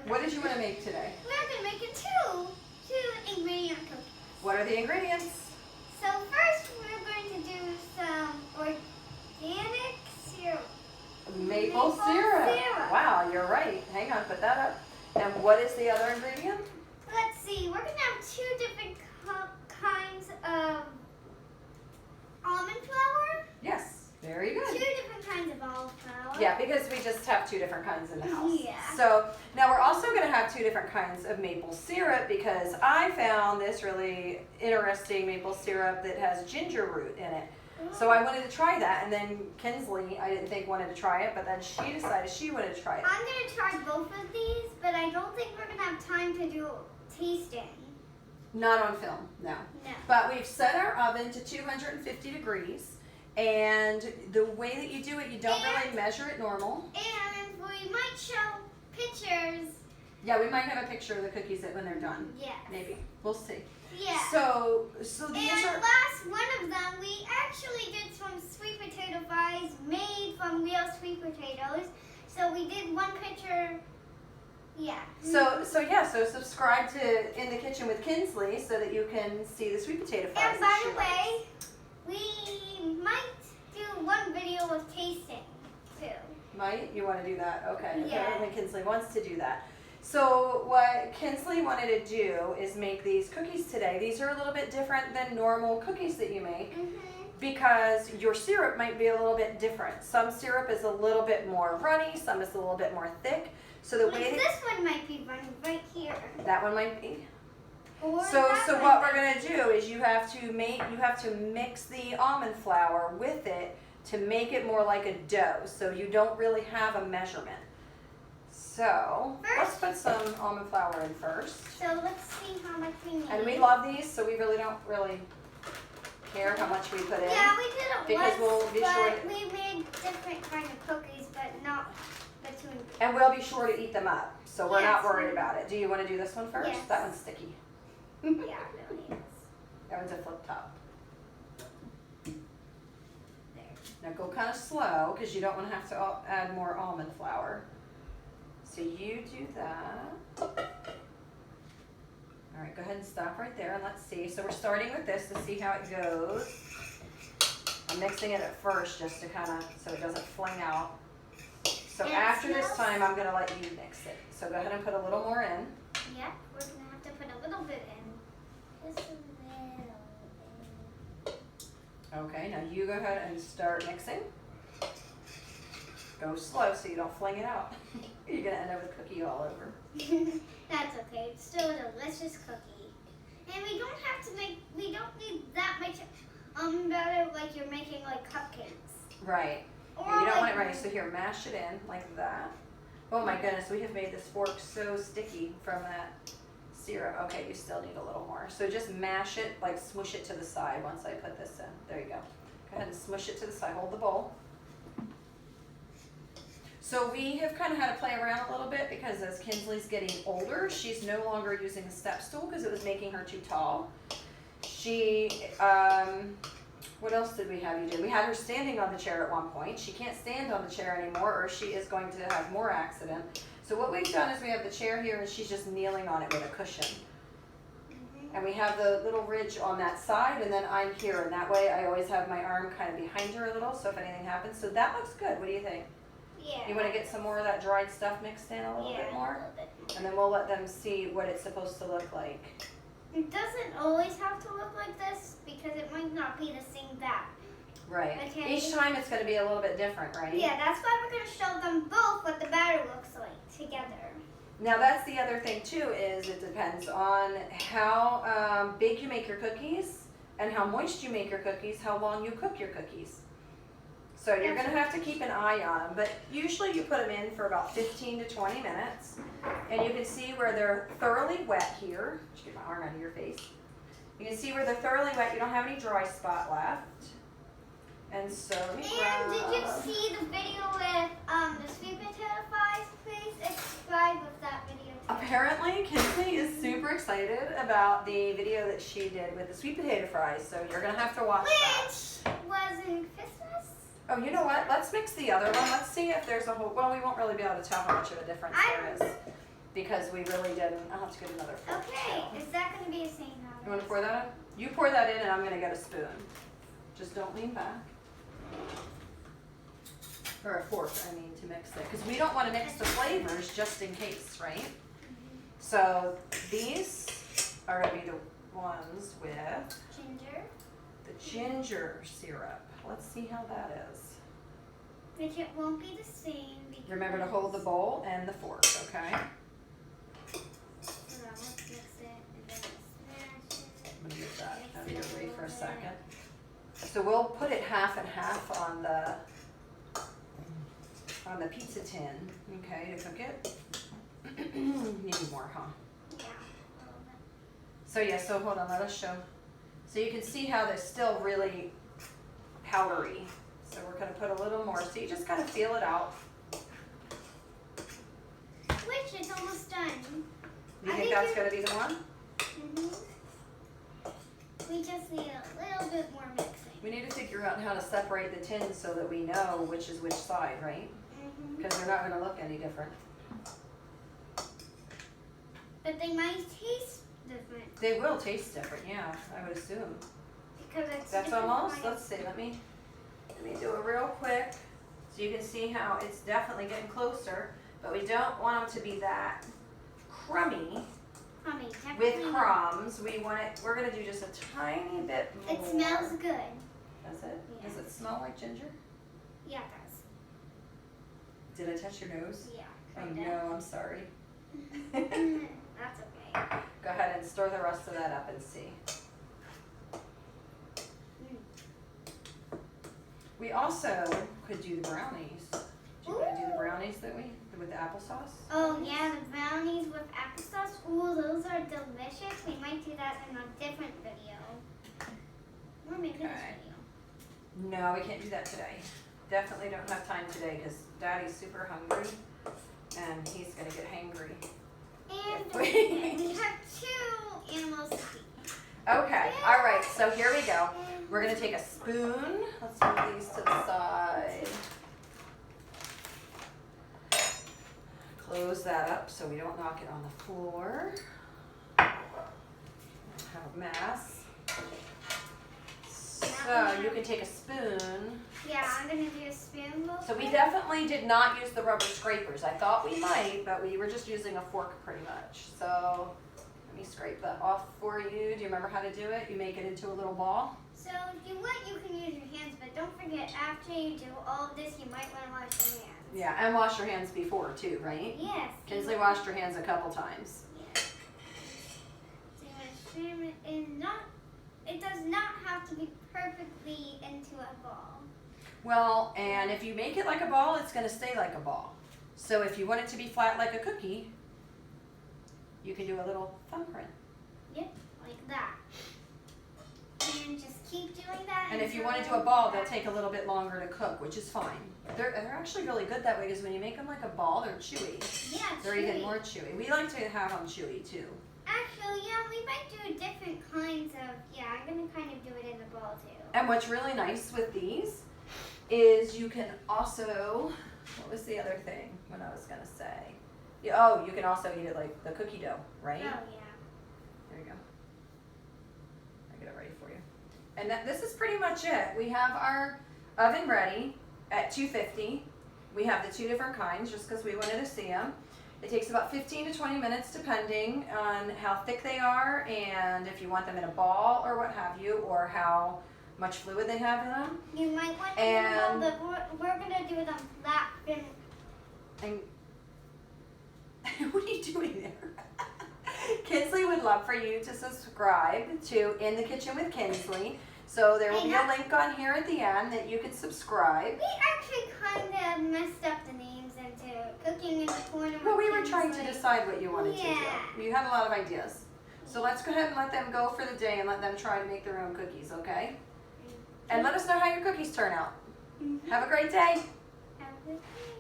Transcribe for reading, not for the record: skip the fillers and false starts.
What did you want to make today? We're going to make two ingredient cookies. What are the ingredients? So first we're going to do some organic syrup. Maple syrup. Wow, you're right. Hang on, put that up. And what is the other ingredient? Let's see, we're going to have two different kinds of almond flour. Yes, very good. Two different kinds of almond flour. Yeah, because we just have two different kinds in the house. Yeah. So now we're also going to have two different kinds of maple syrup because I found this really interesting maple syrup that has ginger root in it. So I wanted to try that, and then Kinsley, I didn't think wanted to try it, but then she decided she wanted to try it. I'm going to try both of these, but I don't think we're going to have time to do tasting. Not on film, no. No. But we've set our oven to 250 degrees, and the way that you do it, you don't really measure it normal. And we might show pictures. Yeah, we might have a picture of the cookies when they're done. Yes. Maybe. We'll see. Yeah. So these and are... last one of them, we actually did some sweet potato fries made from real sweet potatoes. So we did one picture. Yeah. So subscribe to In the Kitchen with Kinsley so that you can see the sweet potato fries. And by the way, we might do one video of tasting too. Might? You want to do that? Okay. Yeah. Apparently Kinsley wants to do that. So what Kinsley wanted to do is make these cookies today. These are a little bit different than normal cookies that you make because your syrup might be a little bit different. Some syrup is a little bit more runny, some is a little bit more thick. So the way this one might be running right here. that one might be. Or So that what we're gonna do is you have to mix the almond flour with it to make it more like a dough. So you don't really have a measurement. So let's put some almond flour in first. So let's see how much we need. And we love these, so we really don't care how much we put in. Yeah, we did it because once, we'll be sure but we made different kind of cookies, but not the two. And we'll be sure to eat them up, so we're not Yes. worried about it. Do you want to do this one first? Yes. That one's sticky. Yeah, it really is. That one's a flip top. There. Now go kind of slow because you don't want to have to add more almond flour. So you do that. All right, go ahead and stop right there and let's see. So we're starting with this to see how it goes. I'm mixing it at first just to kind of, so it doesn't fling out. So And after this smells- time, I'm gonna let you mix it. So go ahead and put a little more in. Yep, we're gonna have to put a little bit in. Just a little bit. Okay, now you go ahead and start mixing. Go slow so you don't fling it out. You're gonna end up with cookie all over. That's okay. It's still a delicious cookie. And we don't need that much butter like you're making like cupcakes. Right. Or You don't like, want it runny, so here, mash it in like that. Oh my goodness, we have made this fork so sticky from that syrup. Okay, you still need a little more. So just mash it, like smoosh it to the side once I put this in. There you go. Go ahead and smoosh it to the side. Hold the bowl. So we have kind of had to play around a little bit because as Kinsley's getting older, she's no longer using the step stool because it was making her too tall. She, what else did we have you do? We had her standing on the chair at one point. She can't stand on the chair anymore or she is going to have more accident. So what we've done is we have the chair here and she's just kneeling on it with a cushion. And we have the little ridge on that side and then I'm here and that way I always have my arm kind of behind her a little so if anything happens. So that looks good. What do you think? Yeah. You want to get some more of that dried stuff mixed in a little bit more? A little bit more. And then we'll let them see what it's supposed to look like. It doesn't always have to look like this because it might not be the same batter. Right. Okay. Each time it's going to be a little bit different, right? Yeah, that's why we're going to show them both what the batter looks like together. Now that's the other thing too is it depends on how big you make your cookies and how moist you make your cookies, how long you cook your cookies. So you're going to have to keep an eye on them, but usually you put them in for about 15 to 20 minutes. And you can see where they're thoroughly wet here. Just get my arm out of your face. You can see where they're thoroughly wet. You don't have any dry spot left. And so let me And did you grab- see the video with the sweet potato fries? Please subscribe with that video too. Apparently, Kinsley is super excited about the video that she did with the sweet potato fries, so you're going to have to watch that. Which was in Christmas. Oh, you know what? Let's mix the other one. Let's see if there's a whole, well, we won't really be able to tell how much of a difference there is. because we really didn't. I'll have to get another fork. Okay, too. is that going to be the same now? You want to pour that in? You pour that in and I'm going to get a spoon. Just don't lean back. Or a fork, I mean, to mix it. Because we don't want to mix the flavors just in case, right? So these are going to be the ones with Ginger. the ginger syrup. Let's see how that is. Which it won't be the same. Because Remember to hold the bowl and the fork, okay? Hold on, let's mix it and then smash it. I'm gonna get that out of your way for a second. So we'll put it half and half on the pizza tin, okay, to cook it. Need more, huh? Yeah, a little bit. So yeah, so hold on, let us show. So you can see how they're still really powdery. So we're gonna put a little more. So you just gotta feel it out. Which it's almost done. You I think think that's you're- gonna be the one? We just need a little bit more mixing. We need to figure out how to separate the tins so that we know which is which side, right? Mm-hmm. Because they're not gonna look any different. But they might taste different They will taste different, yeah, I would assume. because it's That's different almost, kind of- let's see, let me do it real quick. So you can see how it's definitely getting closer, but we don't want them to be that crummy crummy. with Definitely not. crumbs. We're gonna do just a tiny bit more. It smells good. Does it? Yeah. Does it smell like ginger? Yeah, it Did I touch your nose? does. Yeah. Oh kinda. no, I'm sorry. That's okay. Go ahead and stir the rest of that up and see. We also could do the brownies. Do you want to do the brownies with the applesauce? Oh yeah, the brownies with applesauce. Ooh, those are delicious. We might do that in a different video. Or maybe this Okay. video. No, we can't do that today. Definitely don't have time today because Daddy's super hungry and he's gonna get hangry. And We- we have 2 animals to feed. Okay, all right, so here we go. We're gonna take a spoon. Let's move these to the side. Close that up so we don't knock it on the floor. Have a mess. So you can take a spoon. Yeah, I'm gonna do a spoonful. So we definitely did not use the rubber scrapers. I thought we might, but we were just using a fork pretty much. So let me scrape that off for you. Do you remember how to do it? You make it into a little ball. So if you want, you can use your hands, but don't forget after you do all of this, you might want to wash your hands. Yeah, and wash your hands before too, right? Yes. Kinsley washed her hands a couple times. Yes. So you want to stream it in. It does not have to be perfectly into a ball. Well, and if you make it like a ball, it's going to stay like a ball. So if you want it to be flat like a cookie, you can do a little thumbprint. Yep, like that. And just keep doing that. And if you until want to do a ball, they'll that- take a little bit longer to cook, which is fine. They're actually really good that way because when you make them like a ball, they're chewy. Yeah, They're chewy. even more chewy. We like to have them chewy too. Actually, yeah, we might do different kinds of. Yeah, I'm gonna kind of do it in the ball too. And what's really nice with these is you can also, what was the other thing when I was going to say? Oh, you can also eat it like the cookie dough, right? Oh yeah. There you go. I get it ready for you. And this is pretty much it. We have our oven ready at 250. We have the 2 different kinds just because we wanted to see them. It takes about 15 to 20 minutes depending on how thick they are and if you want them in a ball or what have you, or how much fluid they have in them. You might want to And- know that we're gonna do them flat fin. And what are you doing there? Kinsley would love for you to subscribe to In the Kitchen with Kinsley. So there will be a link on here at the end that you can subscribe. We actually kind of messed up the names into Cooking in the Corner. Well, we with were trying to Kinsley. decide what you wanted to Yeah. do. You had a lot of ideas. So let's go ahead and let them go for the day and let them try to make their own cookies, okay? And let us know how your cookies turn out. Mhm. Have a great day. Have a good day.